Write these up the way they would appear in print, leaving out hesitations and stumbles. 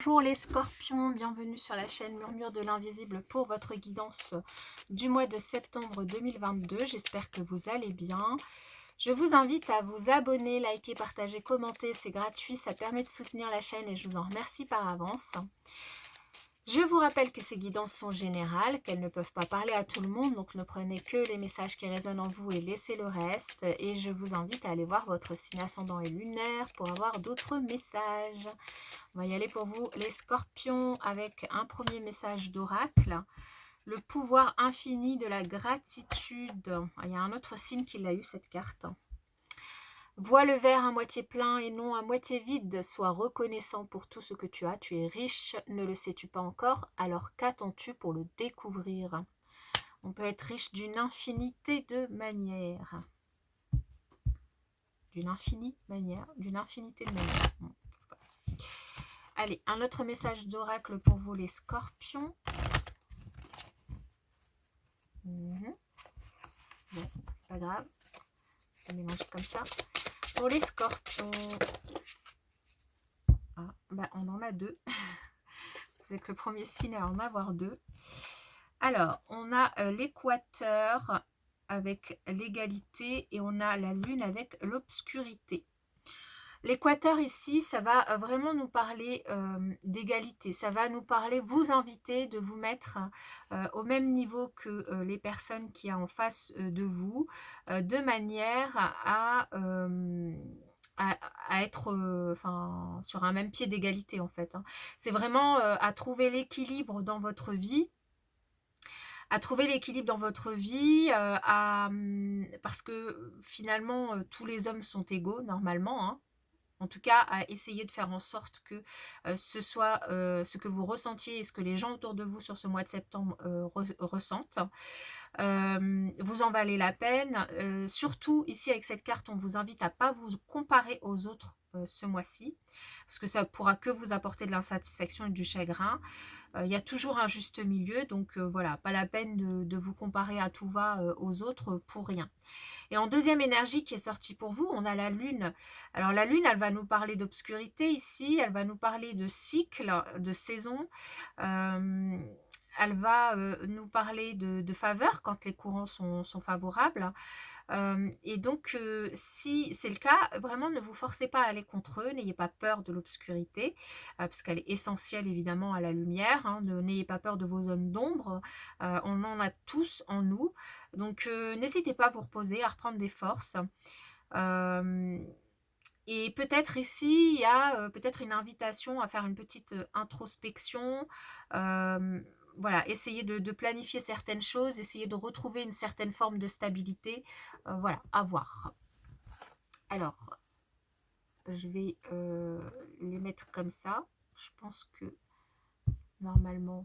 Bonjour les scorpions, bienvenue sur la chaîne Murmure de l'Invisible pour votre guidance du mois de septembre 2022. J'espère que vous allez bien. Je vous invite à vous abonner, liker, partager, commenter, c'est gratuit, ça permet de soutenir la chaîne et je vous en remercie par avance. Je vous rappelle que ces guidances sont générales, qu'elles ne peuvent pas parler à tout le monde, donc ne prenez que les messages qui résonnent en vous et laissez le reste. Et je vous invite à aller voir votre signe ascendant et lunaire pour avoir d'autres messages. On va y aller pour vous les scorpions avec un premier message d'oracle. Le pouvoir infini de la gratitude. Il y a un autre signe qui l'a eu cette carte. Vois le verre à moitié plein et non à moitié vide. Sois reconnaissant pour tout ce que tu as. Tu es riche, ne le sais-tu pas encore? Alors qu'attends-tu pour le découvrir? On peut être riche d'une infinité de manières. D'une infinité de manières. Bon. Allez, un autre message d'oracle pour vous les scorpions. Bon, c'est pas grave. On va mélanger comme ça. Pour les scorpions. Ah, bah on en a deux. Vous êtes le premier signe à en avoir deux. Alors, on a l'équateur avec l'égalité et on a la lune avec l'obscurité. L'équateur ici, ça va vraiment nous parler d'égalité. Ça va nous parler, vous inviter de vous mettre au même niveau que les personnes qui y a en face de vous, de manière à être sur un même pied d'égalité en fait. Hein. C'est vraiment à trouver l'équilibre dans votre vie. À trouver l'équilibre dans votre vie, parce que finalement tous les hommes sont égaux normalement, hein. En tout cas, à essayer de faire en sorte que ce soit ce que vous ressentiez et ce que les gens autour de vous sur ce mois de septembre ressentent. Vous en valez la peine. Surtout, ici, avec cette carte, on vous invite à ne pas vous comparer aux autres ce mois-ci, parce que ça ne pourra que vous apporter de l'insatisfaction et du chagrin. Il y a toujours un juste milieu, donc voilà, pas la peine de vous comparer à tout va aux autres pour rien. Et en deuxième énergie qui est sortie pour vous, on a la lune. Alors la lune, elle va nous parler d'obscurité ici, elle va nous parler de cycle, de saison. Elle va nous parler de faveur quand les courants sont favorables. Et donc, si c'est le cas, vraiment ne vous forcez pas à aller contre eux, n'ayez pas peur de l'obscurité, parce qu'elle est essentielle évidemment à la lumière. Hein, n'ayez pas peur de vos zones d'ombre, on en a tous en nous. Donc, n'hésitez pas à vous reposer, à reprendre des forces. Et peut-être ici, il y a peut-être une invitation à faire une petite introspection. Voilà, essayer de planifier certaines choses, essayer de retrouver une certaine forme de stabilité. Voilà, à voir. Alors, je vais les mettre comme ça. Je pense que normalement...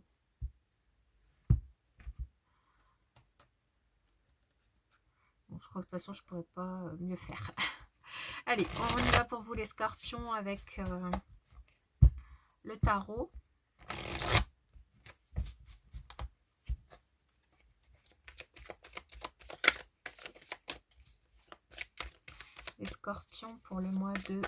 Bon, je crois que de toute façon, je ne pourrais pas mieux faire. Allez, on y va pour vous les scorpions avec le tarot. Les scorpions pour le mois de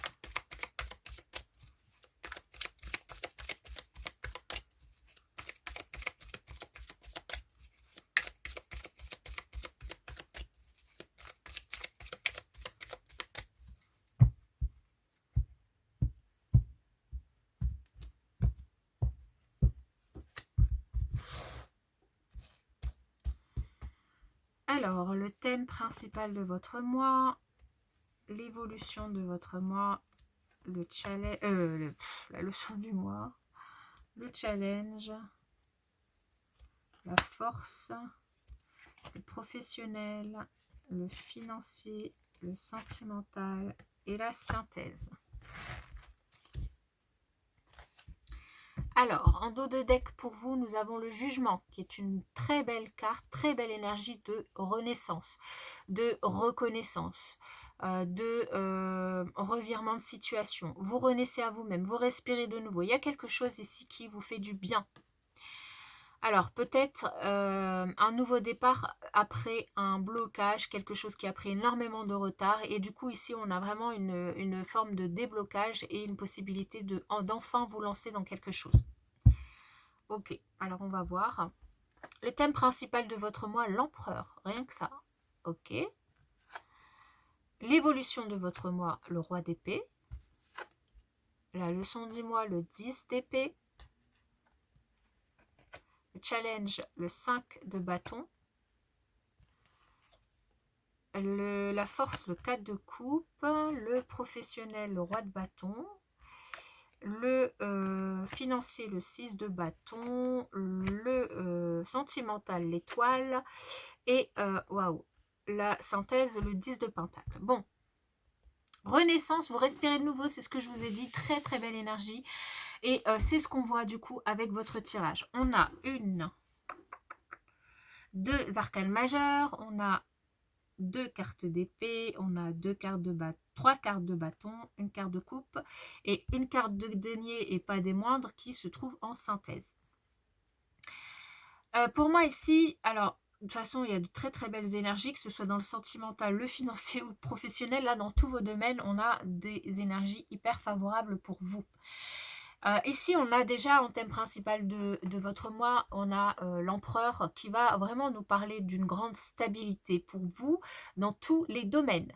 Alors, le thème principal de votre mois, l'évolution de votre mois, le challenge, la leçon du mois, le challenge, la force, le professionnel, le financier, le sentimental et la synthèse. Alors, en dos de deck pour vous, nous avons le jugement, qui est une très belle carte, très belle énergie de renaissance, de reconnaissance, de revirement de situation. Vous renaissez à vous-même, vous respirez de nouveau. Il y a quelque chose ici qui vous fait du bien. Alors peut-être, un nouveau départ après un blocage, quelque chose qui a pris énormément de retard et du coup ici on a vraiment une forme de déblocage et une possibilité d'enfin vous lancer dans quelque chose. OK, alors on va voir. Le thème principal de votre mois, l'empereur, rien que ça. OK. L'évolution de votre mois, le roi d'épée. La leçon du mois, le 10 d'épée. Le challenge, le 5 de bâton. La force, le 4 de coupe. Le professionnel, le roi de bâton. Le financier, le 6 de bâton. Le sentimental, l'étoile. Et, waouh, la synthèse, le 10 de pentacle. Bon. Renaissance, vous respirez de nouveau, c'est ce que je vous ai dit, très très belle énergie. Et c'est ce qu'on voit du coup avec votre tirage. On a deux arcanes majeures, on a 2 cartes d'épée, on a 3 cartes de bâton, une carte de coupe et une carte de denier et pas des moindres qui se trouve en synthèse. Pour moi ici, alors de toute façon il y a de très très belles énergies, que ce soit dans le sentimental, le financier ou le professionnel. Là dans tous vos domaines, on a des énergies hyper favorables pour vous. Ici, on a déjà en thème principal de votre mois, on a l'empereur qui va vraiment nous parler d'une grande stabilité pour vous dans tous les domaines.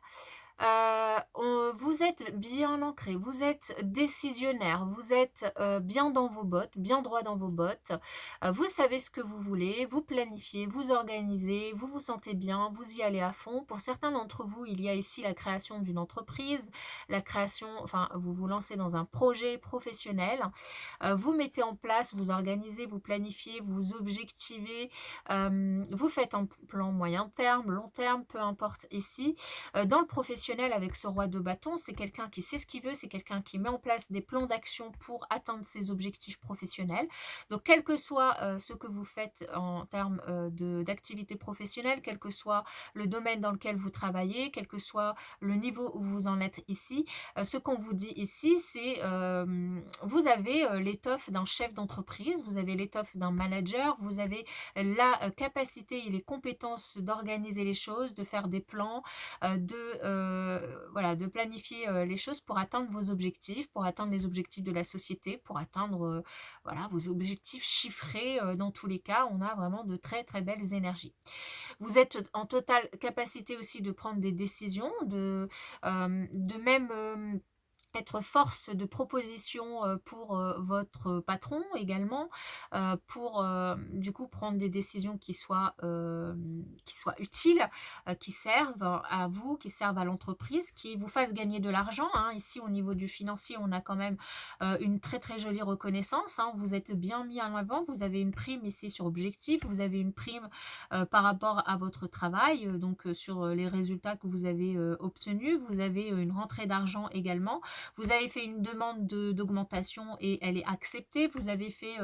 Vous êtes bien ancré, vous êtes décisionnaire, vous êtes bien dans vos bottes, bien droit dans vos bottes, vous savez ce que vous voulez, vous planifiez, vous organisez, vous vous sentez bien, vous y allez à fond. Pour certains d'entre vous, il y a ici la création d'une entreprise, la création, enfin vous vous lancez dans un projet professionnel, vous mettez en place, vous organisez, vous planifiez, vous objectivez, vous faites un plan moyen terme, long terme, peu importe ici. Dans le professionnel, avec ce roi de bâton, c'est quelqu'un qui sait ce qu'il veut, c'est quelqu'un qui met en place des plans d'action pour atteindre ses objectifs professionnels. Donc, quel que soit ce que vous faites en termes d'activité professionnelle, quel que soit le domaine dans lequel vous travaillez, quel que soit le niveau où vous en êtes ici, ce qu'on vous dit ici, c'est vous avez l'étoffe d'un chef d'entreprise, vous avez l'étoffe d'un manager, vous avez la capacité et les compétences d'organiser les choses, de faire des plans, de planifier les choses pour atteindre vos objectifs, pour atteindre les objectifs de la société, pour atteindre vos objectifs chiffrés. Dans tous les cas, on a vraiment de très très belles énergies. Vous êtes en totale capacité aussi de prendre des décisions, de même être force de proposition pour votre patron également, pour du coup prendre des décisions qui soient utiles, qui servent à vous, qui servent à l'entreprise, qui vous fassent gagner de l'argent. Ici au niveau du financier, on a quand même une très très jolie reconnaissance. Vous êtes bien mis en avant, vous avez une prime ici sur objectif, vous avez une prime par rapport à votre travail, donc sur les résultats que vous avez obtenus, vous avez une rentrée d'argent également. Vous avez fait une demande d'augmentation et elle est acceptée. Vous avez fait,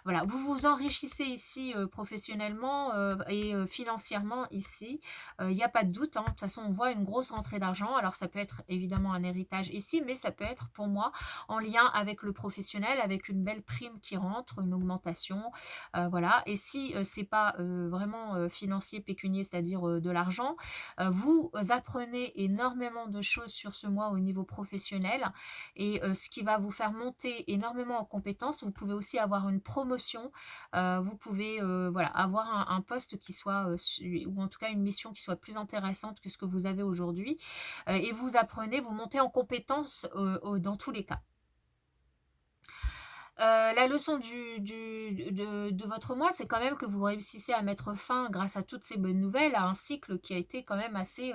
voilà, vous vous enrichissez ici professionnellement et financièrement ici. Il n'y a pas de doute. De toute façon, on voit une grosse rentrée d'argent. Alors, ça peut être évidemment un héritage ici, mais ça peut être pour moi en lien avec le professionnel, avec une belle prime qui rentre, une augmentation. Voilà. Et si c'est pas vraiment financier, pécunier, c'est-à-dire de l'argent, vous apprenez énormément de choses sur ce mois au niveau professionnel et ce qui va vous faire monter énormément en compétences. Vous pouvez aussi avoir une promotion, vous pouvez avoir un poste qui soit, ou en tout cas une mission qui soit plus intéressante que ce que vous avez aujourd'hui, et vous apprenez, vous montez en compétences dans tous les cas. La leçon de votre mois, c'est quand même que vous réussissez à mettre fin, grâce à toutes ces bonnes nouvelles, à un cycle qui a été quand même assez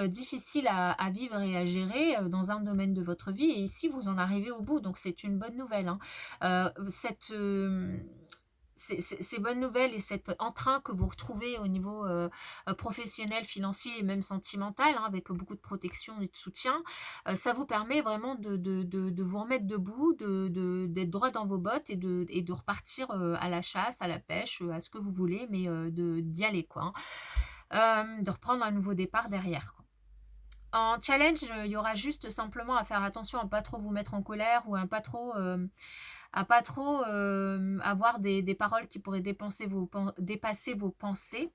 difficile à vivre et à gérer dans un domaine de votre vie. Et ici, vous en arrivez au bout, donc c'est une bonne nouvelle. Ces bonnes nouvelles et cet entrain que vous retrouvez au niveau professionnel, financier et même sentimental, avec beaucoup de protection et de soutien, ça vous permet vraiment de vous remettre debout, d'être droit dans vos bottes et de repartir à la chasse, à la pêche, à ce que vous voulez, mais d'y aller, quoi. De reprendre un nouveau départ derrière, quoi. En challenge, il y aura juste simplement à faire attention à ne pas trop vous mettre en colère ou à ne pas trop à pas trop avoir des paroles qui pourraient dépasser vos pensées.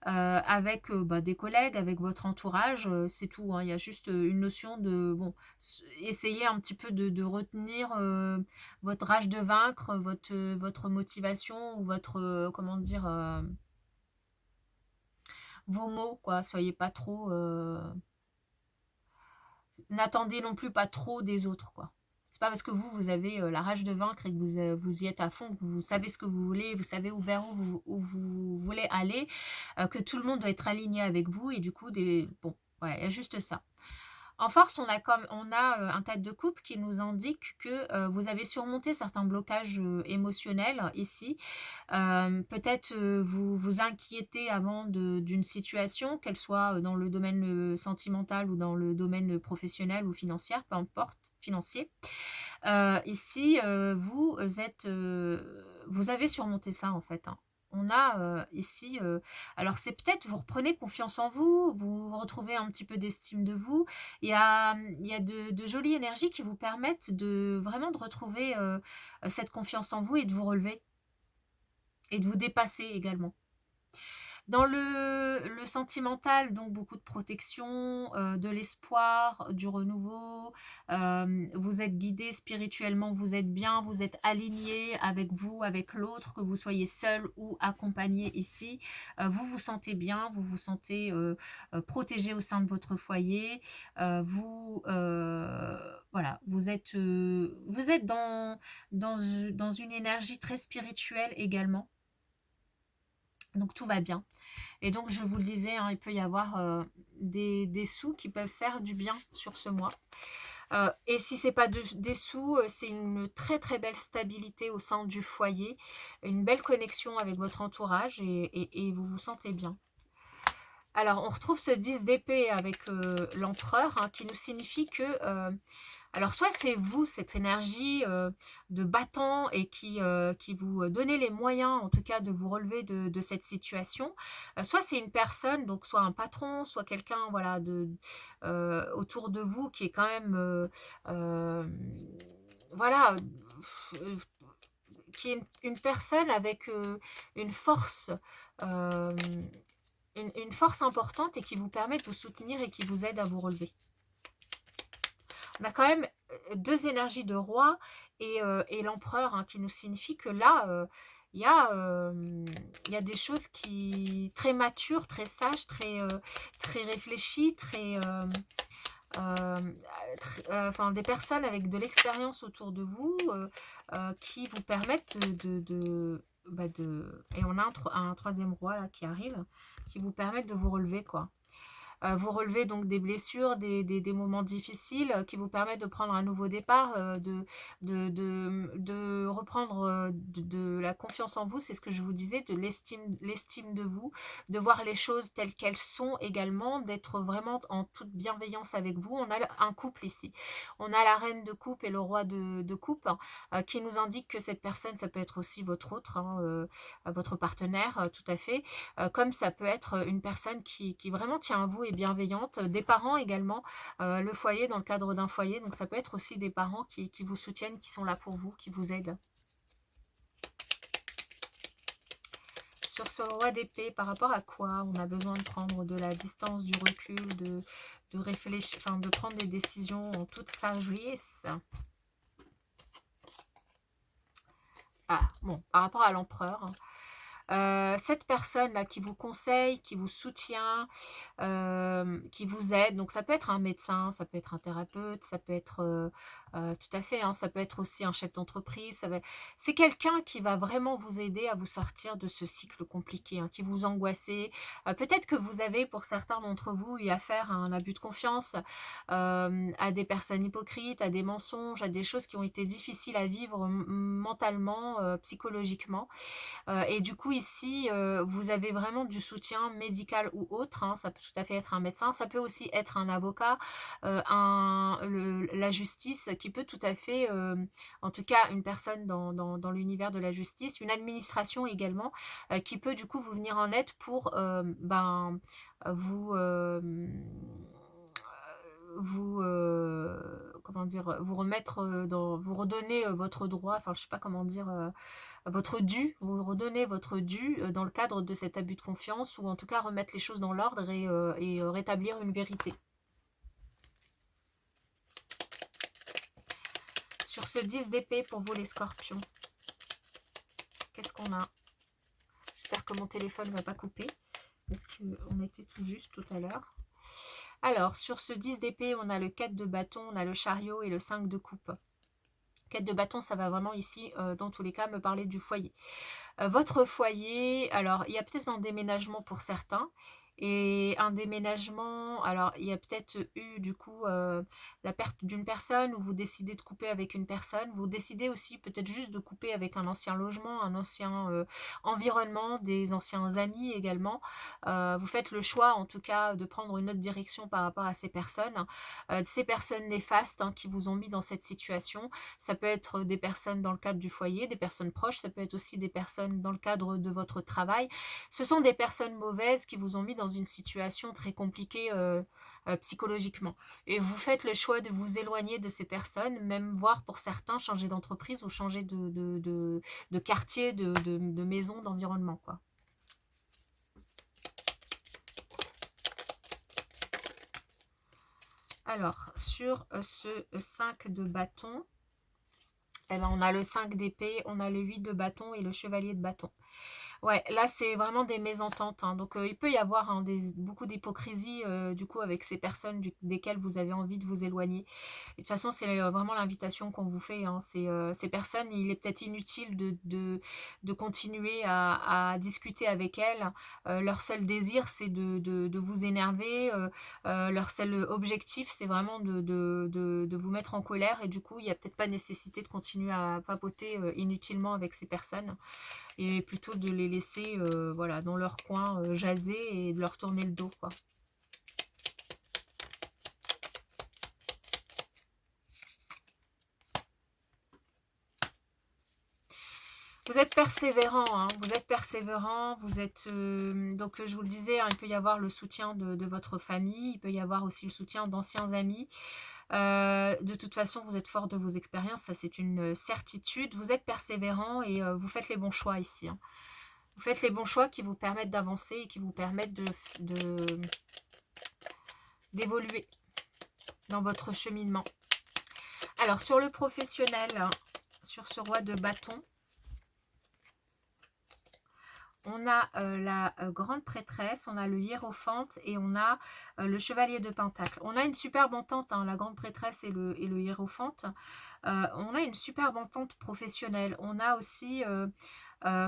Avec bah, des collègues, avec votre entourage, c'est tout, hein. Il y a juste une notion de, bon, essayer un petit peu de retenir votre rage de vaincre, votre motivation ou votre, comment dire, vos mots, quoi. Soyez pas trop, n'attendez non plus pas trop des autres, quoi. C'est pas parce que vous avez la rage de vaincre et que vous y êtes à fond, que vous savez ce que vous voulez, vous savez vers où vous voulez aller, que tout le monde doit être aligné avec vous et du coup, bon, voilà, il y a juste ça. En force, on a un cadre de coupe qui nous indique que vous avez surmonté certains blocages émotionnels ici. Peut-être vous vous inquiétez avant d'une situation, qu'elle soit dans le domaine sentimental ou dans le domaine professionnel ou financier, peu importe, financier. Ici, vous avez surmonté ça en fait, hein. On a ici, alors c'est peut-être vous reprenez confiance en vous, vous retrouvez un petit peu d'estime de vous. Il y a de jolies énergies qui vous permettent vraiment de retrouver cette confiance en vous et de vous relever et de vous dépasser également. Dans le sentimental, donc beaucoup de protection, de l'espoir, du renouveau. Vous êtes guidé spirituellement, vous êtes bien, vous êtes aligné avec vous, avec l'autre, que vous soyez seul ou accompagné ici. Vous vous sentez bien, vous vous sentez protégé au sein de votre foyer. Voilà, vous êtes dans une énergie très spirituelle également. Donc tout va bien. Et donc je vous le disais, hein, il peut y avoir des sous qui peuvent faire du bien sur ce mois. Et si c'est pas des sous, c'est une très très belle stabilité au sein du foyer, une belle connexion avec votre entourage et vous vous sentez bien. Alors on retrouve ce 10 d'épée avec l'empereur, hein, qui nous signifie que alors soit c'est vous, cette énergie de battant et qui vous donnez les moyens en tout cas de vous relever de cette situation, soit c'est une personne, donc soit un patron, soit quelqu'un voilà, autour de vous qui est quand même voilà, euh, qui est une personne avec une force, euh, une force importante et qui vous permet de vous soutenir et qui vous aide à vous relever. On a quand même deux énergies de roi et l'empereur, hein, qui nous signifie que là, il y a des choses très matures, très sages, très réfléchies, enfin, des personnes avec de l'expérience autour de vous qui vous permettent et on a un troisième roi là qui arrive, qui vous permettent de vous relever, quoi. Vous relevez donc des blessures, des moments difficiles qui vous permettent de prendre un nouveau départ, de reprendre de la confiance en vous, c'est ce que je vous disais, de l'estime de vous, de voir les choses telles qu'elles sont également, d'être vraiment en toute bienveillance avec vous. On a un couple ici. On a la reine de coupe et le roi de coupe, qui nous indique que cette personne, ça peut être aussi votre autre, hein, votre partenaire, tout à fait. Comme ça peut être une personne qui vraiment tient à vous et bienveillante, des parents également, le foyer dans le cadre d'un foyer, donc ça peut être aussi des parents qui vous soutiennent, qui sont là pour vous, qui vous aident. Sur ce roi d'épée, par rapport à quoi on a besoin de prendre de la distance, du recul, de réfléchir, enfin de prendre des décisions en toute sagesse. Ah, bon, par rapport à l'empereur, cette personne-là qui vous conseille, qui vous soutient, qui vous aide, donc ça peut être un médecin, ça peut être un thérapeute, ça peut être, tout à fait, hein, ça peut être aussi un chef d'entreprise, c'est quelqu'un qui va vraiment vous aider à vous sortir de ce cycle compliqué, hein, qui vous angoissez. Peut-être que vous avez, pour certains d'entre vous, eu affaire à un abus de confiance, à des personnes hypocrites, à des mensonges, à des choses qui ont été difficiles à vivre mentalement, psychologiquement. Et du coup, ici, vous avez vraiment du soutien médical ou autre, hein. Ça peut tout à fait être un médecin, ça peut aussi être un avocat, la justice, qui peut tout à fait, en tout cas une personne dans l'univers de la justice, une administration également, qui peut du coup vous venir en aide pour vous, comment dire, vous remettre vous redonner votre droit, enfin je sais pas comment dire, votre dû, vous redonnez votre dû dans le cadre de cet abus de confiance, ou en tout cas remettre les choses dans l'ordre et rétablir une vérité. Sur ce 10 d'épée pour vous les scorpions, qu'est-ce qu'on a? J'espère que mon téléphone ne va pas couper, parce qu'on était tout juste tout à l'heure. Alors, sur ce 10 d'épée, on a le 4 de bâton, on a le chariot et le 5 de coupe. 4 de bâton, ça va vraiment ici, dans tous les cas, me parler du foyer. Votre foyer, alors, il y a peut-être un déménagement pour certains. Et un déménagement, alors il y a peut-être eu du coup la perte d'une personne, ou vous décidez de couper avec une personne. Vous décidez aussi peut-être juste de couper avec un ancien logement, un ancien environnement, des anciens amis également. Vous faites le choix en tout cas de prendre une autre direction par rapport à ces personnes néfastes qui vous ont mis dans cette situation. Ça peut être des personnes dans le cadre du foyer, des personnes proches, ça peut être aussi des personnes dans le cadre de votre travail. Ce sont des personnes mauvaises qui vous ont mis dans une situation très compliquée psychologiquement. Et vous faites le choix de vous éloigner de ces personnes, même voire pour certains changer d'entreprise ou changer de quartier, de maison, d'environnement, quoi. Alors, sur ce 5 de bâton, eh ben, on a le 5 d'épée, on a le 8 de bâton et le chevalier de bâton. Ouais, là, c'est vraiment des mésententes. Donc, il peut y avoir beaucoup d'hypocrisie, du coup, avec ces personnes desquelles vous avez envie de vous éloigner. Et de toute façon, c'est vraiment l'invitation qu'on vous fait. Ces personnes, il est peut-être inutile de continuer à discuter avec elles. Leur seul désir, c'est de vous énerver. Leur seul objectif, c'est vraiment de vous mettre en colère. Et du coup, il n'y a peut-être pas nécessité de continuer à papoter inutilement avec ces personnes. Et plutôt de les laisser voilà, dans leur coin jaser et de leur tourner le dos, quoi. Vous êtes persévérant, vous êtes persévérant, vous êtes... donc je vous le disais, il peut y avoir le soutien de votre famille, il peut y avoir aussi le soutien d'anciens amis. De toute façon, vous êtes fort de vos expériences, ça c'est une certitude. Vous êtes persévérant et vous faites les bons choix ici. Vous faites les bons choix qui vous permettent d'avancer et qui vous permettent d'évoluer dans votre cheminement. Alors, sur le professionnel, sur ce roi de bâton, on a la grande prêtresse, on a le hiérophante et on a le chevalier de pentacle. On a une superbe entente, la grande prêtresse et le hiérophante. On a une superbe entente professionnelle. On a aussi...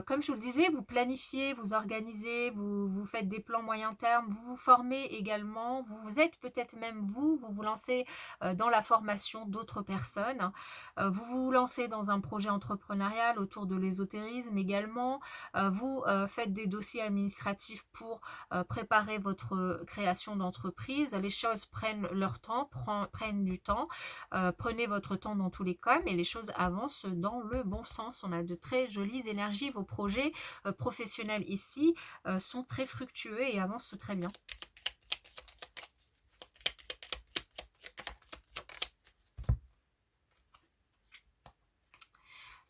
comme je vous le disais, vous planifiez, vous organisez, vous faites des plans moyen terme, vous vous formez également, vous êtes peut-être même vous lancez dans la formation d'autres personnes, vous vous lancez dans un projet entrepreneurial autour de l'ésotérisme également, vous faites des dossiers administratifs pour préparer votre création d'entreprise. Les choses prennent leur temps, prennent du temps, prenez votre temps dans tous les cas, mais les choses avancent dans le bon sens. On a de très jolies énergies. Vos projets professionnels ici sont très fructueux et avancent très bien.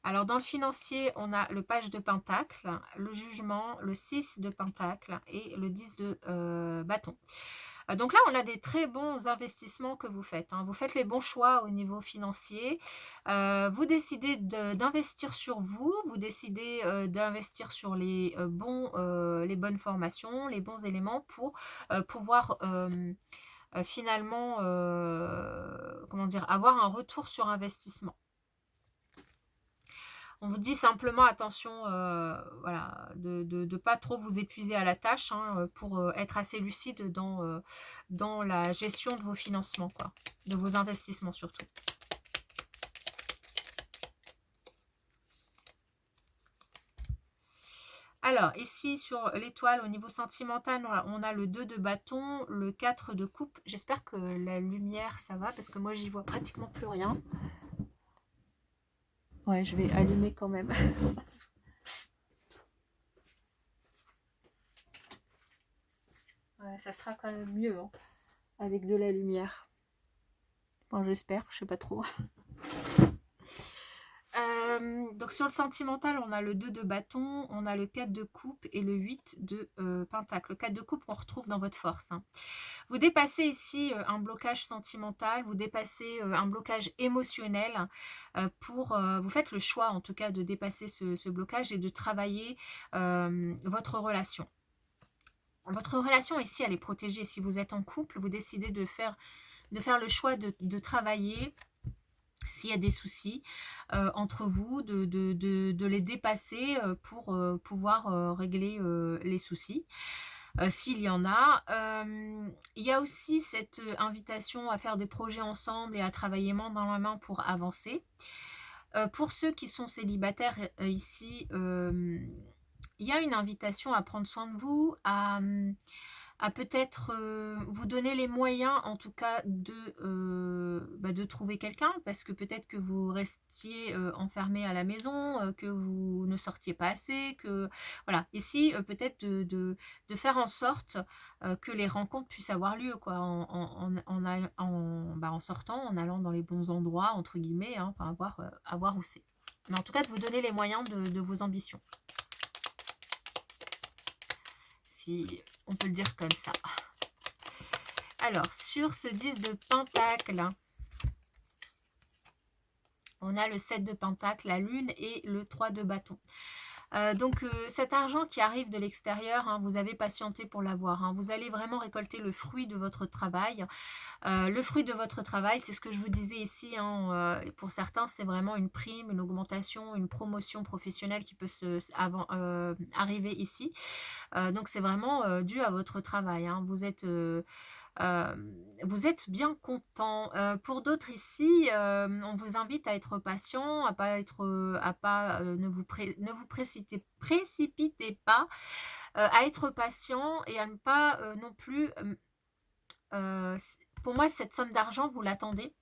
Alors, dans le financier, on a le page de pentacle, le jugement, le 6 de pentacle et le 10 de bâton. Donc là, on a des très bons investissements que vous faites. Vous faites les bons choix au niveau financier. Vous décidez d'investir sur vous. Vous décidez d'investir sur les bonnes formations, les bons éléments pour pouvoir finalement comment dire, avoir un retour sur investissement. On vous dit simplement attention voilà, de ne pas trop vous épuiser à la tâche pour être assez lucide dans la gestion de vos financements, quoi, de vos investissements surtout. Alors, ici sur l'étoile, au niveau sentimental, on a le 2 de bâton, le 4 de coupe. J'espère que la lumière, ça va, parce que moi, j'y vois pratiquement plus rien. Ouais, je vais allumer quand même. Ouais, ça sera quand même mieux avec de la lumière. Bon, j'espère, je sais pas trop. Donc sur le sentimental, on a le 2 de bâton, on a le 4 de coupe et le 8 de pentacle. Le 4 de coupe, on retrouve dans votre force, hein. Vous dépassez ici un blocage sentimental, vous dépassez un blocage émotionnel vous faites le choix en tout cas de dépasser ce blocage et de travailler votre relation. Votre relation ici, elle est protégée. Si vous êtes en couple, vous décidez de faire le choix de travailler. S'il y a des soucis entre vous, de les dépasser pour pouvoir régler les soucis, s'il y en a. Il y a aussi cette invitation à faire des projets ensemble et à travailler main dans la main pour avancer. Pour ceux qui sont célibataires ici, il y a une invitation à prendre soin de vous, à peut-être vous donner les moyens en tout cas de trouver quelqu'un, parce que peut-être que vous restiez enfermé à la maison, que vous ne sortiez pas assez, que voilà, ici peut-être de faire en sorte que les rencontres puissent avoir lieu, quoi, en sortant, en allant dans les bons endroits, entre guillemets, hein, enfin à voir où c'est. Mais en tout cas de vous donner les moyens de vos ambitions. Si on peut le dire comme ça. Alors, sur ce 10 de pentacle, on a le 7 de pentacle, la lune et le 3 de bâton. Donc cet argent qui arrive de l'extérieur, hein, vous avez patienté pour l'avoir, hein. Vous allez vraiment récolter le fruit de votre travail. Le fruit de votre travail, c'est ce que je vous disais ici, hein, pour certains c'est vraiment une prime, une augmentation, une promotion professionnelle qui peut arriver ici. Donc c'est vraiment dû à votre travail, hein. Vous êtes bien content. Pour d'autres ici, on vous invite à être patient, ne vous précipitez pas, à être patient et à ne pas non plus. Pour moi, cette somme d'argent, vous l'attendez.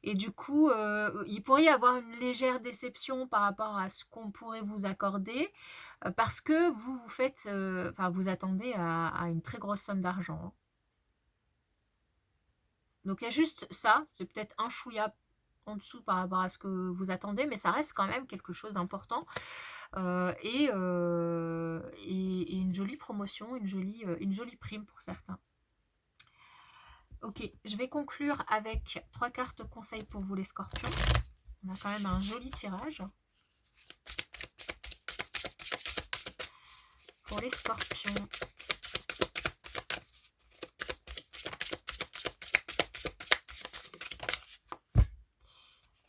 Et du coup, il pourrait y avoir une légère déception par rapport à ce qu'on pourrait vous accorder, parce que vous attendez à une très grosse somme d'argent, hein. Donc il y a juste ça, c'est peut-être un chouïa en dessous par rapport à ce que vous attendez, mais ça reste quand même quelque chose d'important. Et une jolie promotion, une jolie prime pour certains. Ok, je vais conclure avec 3 cartes conseils pour vous les scorpions. On a quand même un joli tirage. Pour les scorpions.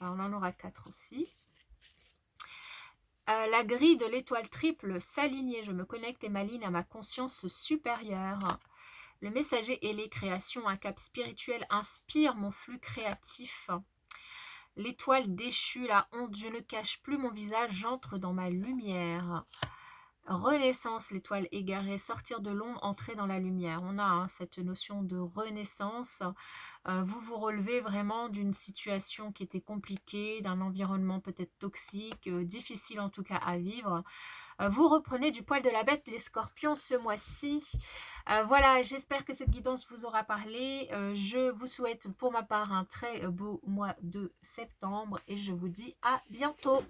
Alors, on en aura 4 aussi. La grille de l'étoile triple, s'aligner. Je me connecte et m'aligne à ma conscience supérieure. Le messager et les créations, un cap spirituel inspire mon flux créatif. L'étoile déchue, la honte, je ne cache plus mon visage, j'entre dans ma lumière. Renaissance, l'étoile égarée, sortir de l'ombre, entrer dans la lumière. On a cette notion de renaissance. Vous vous relevez vraiment d'une situation qui était compliquée, d'un environnement peut-être toxique, difficile en tout cas à vivre. Vous reprenez du poil de la bête, les scorpions, ce mois-ci. Voilà, j'espère que cette guidance vous aura parlé. Je vous souhaite pour ma part un très beau mois de septembre et je vous dis à bientôt.